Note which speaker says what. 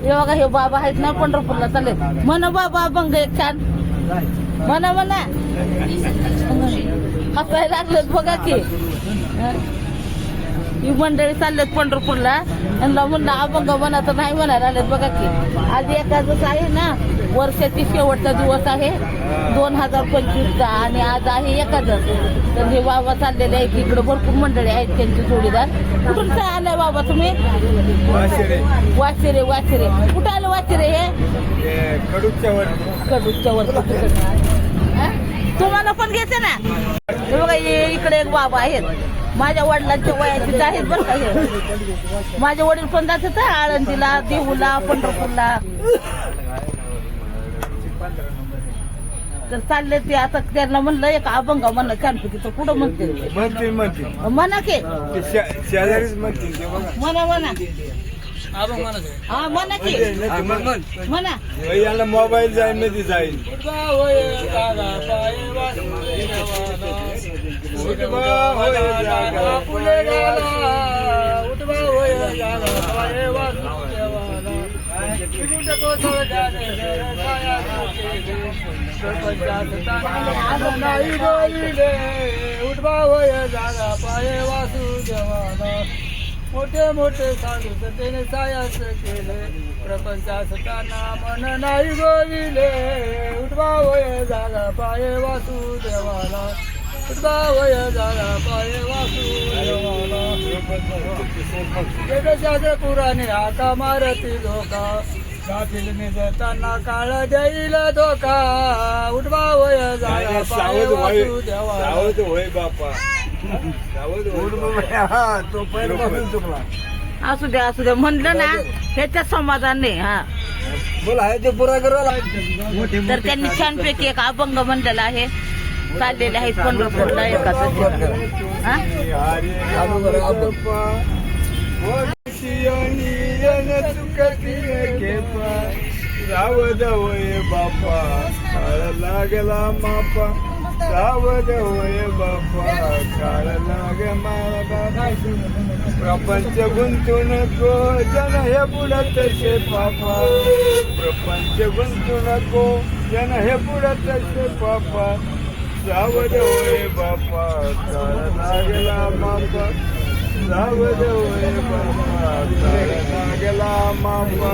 Speaker 1: हे बघा हे बाबा आहेत ना पंढरपूरला चालले. म्हणा बाबा अभंग एक छान म्हणा म्हणा. हसायला लागलेत बघा की. ही मंडळी चाललेत पंढरपूरला. यांना म्हणलं अभंग म्हणा तर नाही म्हणायला आलेत बघा की. आज एकादश आहे ना, वर्षाची शेवटचा दिवस आहे 2025चा आणि आज आहे एकादश. तर हे बाबा चाललेले आहेत. इकडे भरपूर मंडळी आहेत त्यांचे जोडीदार. कुठून काय आलाय बाबा तुम्ही? वाशिरे. वाशिरे कुठं आलं वाशिरे? हे कडूच्या वर. तुम्हाला पण घेते ना. हे बघा इकडे एक बाबा आहेत. माझ्या वडिलांच्या वयाचीच आहेत बरं का हे. माझे वडील पण जातात आळंदीला, देहूला, पंढरपूरला. तर चालले ते. आता त्यांना म्हणलं एक अभंग म्हणा छानपैकी. तर कुठं म्हणते म्हणा की. म्हणा म्हणा. हा म्हणा की. म्हणा.
Speaker 2: याला मोबाईल जाईल मध्ये जाईल.
Speaker 3: मोठे मोठे साधू त्याने सायास केले. प्रपंचास ताना मन नाही गोविले. उठवा वय जागा पाये वासुदेवाला. उठवा वय जागा पाये वासुदेवाला. वेदशास्त्र पुराणे आता मारती धोका. गाफील निघताना काळ देईल धोका. उठवा वय जागा पाये वासुदेवाला.
Speaker 2: होय बापा.
Speaker 1: असू द्या म्हणलं ना ह्याच्या समाधान नाही. हा
Speaker 2: बोला आहे ते पुरा करा.
Speaker 1: तर त्यांनी छानपैकी एक अभंग म्हणलेला आहे. चाललेले आहेत पंढरपूरला एकाच.
Speaker 2: सावध होय बापा काळ लागला मापा. सावध होय बापा काळ लागे मापा. प्रपंच गुंतून नको जन हे बुडत शे पापा. प्रपंच गुंतून नको जन हे बुडत शे पापा. सावध होय बापा काळ लागला मापा. सावध होय बापा काळ लागला मापा.